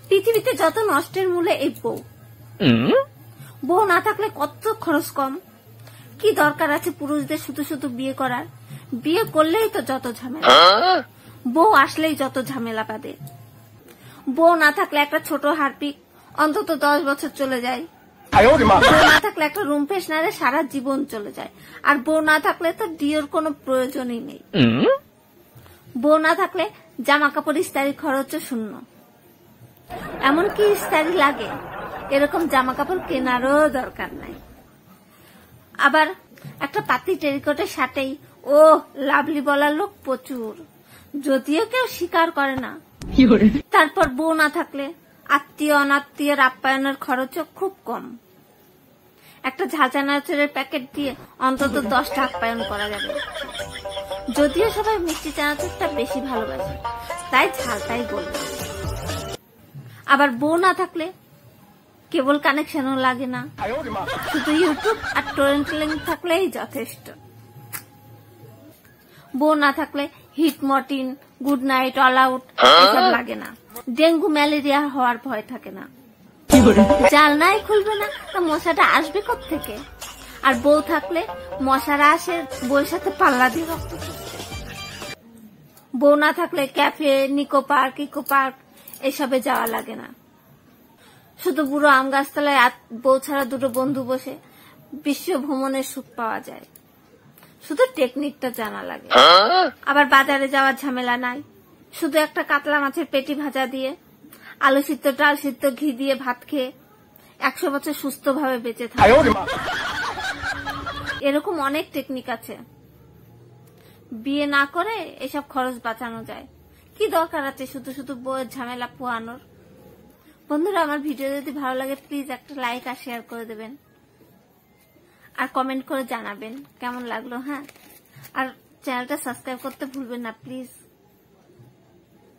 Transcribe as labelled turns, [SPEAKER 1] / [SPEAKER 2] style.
[SPEAKER 1] পৃথিবীতে যত নষ্টের মূলে এই বউ। বউ না থাকলে কত খরচ কম। কি দরকার আছে পুরুষদের শুধু শুধু বিয়ে করার? বিয়ে করলেই তো যত ঝামেলা, বউ আসলেই যত ঝামেলা বাঁধে। বউ না থাকলে একটা ছোট হারপিক অন্তত 10 বছর চলে যায়। বউ না থাকলে একটা রুম ফ্রেশনারে সারা জীবন চলে যায়। আর বউ না থাকলে তো ডিওর কোনো প্রয়োজনই নেই। বউ না থাকলে জামা কাপড় ইস্তারি খরচও শূন্য। এমনকি ইস্তারি লাগে এরকম জামা কাপড় কেনারও দরকার নাই। আবার একটা পাতি টেরিকটের শার্টেই ও লাভলি বলার লোক প্রচুর, যদিও কেউ স্বীকার করে না। তারপর বউ না থাকলে আত্মীয় অনাত্মীয়ের আপ্যায়নের খরচও খুব কম। একটা ঝাঁঝা নাচের প্যাকেট দিয়ে অন্তত 10টা আপ্যায়ন করা যাবে। যদিও সবাই মিষ্টি চানাচুরটা বেশি ভালোবাসে, তাই ঝালটাই বললাম। আবার বউ না থাকলে কেবল কানেকশনও লাগে না, শুধু ইউটিউব আর টরেন্ট লিংক থাকলেই যথেষ্ট। বউ না থাকলে Hit Mortein, Good Knight, All Out এসব লাগে না। ডেঙ্গু ম্যালেরিয়া হওয়ার ভয় থাকে না। জানলাই খুলবে না তা মশাটা আসবে কোত্থেকে? আর বউ থাকলে মশারা আসে বউর সাথে পাল্লা দিয়ে রক্ত চুষতে। বউ না থাকলে cafe, Nicco Park, Eco Park এসবে যাওয়া লাগে না। শুধু বুড়ো আম গাছতলায় বউ ছাড়া দুটো বন্ধু বসে বিশ্ব ভ্রমণের সুখ পাওয়া যায়। শুধু টেকনিকটা জানা লাগে। আবার বাজারে যাওয়ার ঝামেলা নাই, শুধু একটা কাতলা মাছের পেটি ভাজা দিয়ে, আলু সিদ্ধ, ডাল সিদ্ধ, ঘি দিয়ে ভাত খেয়ে 100 বছর সুস্থভাবে বেঁচে থাকে। এরকম অনেক টেকনিক আছে। বিয়ে না করে এসব খরচ বাঁচানো যায়। কি দরকার আছে শুধু শুধু বউয়ের ঝামেলা পোহানোর? বন্ধুরা, আমার ভিডিও যদি ভালো লাগে প্লিজ একটা লাইক আর শেয়ার করে দেবেন, আর কমেন্ট করে জানাবেন কেমন লাগলো। হ্যাঁ, আর চ্যানেলটা সাবস্ক্রাইব করতে ভুলবেন না প্লিজ।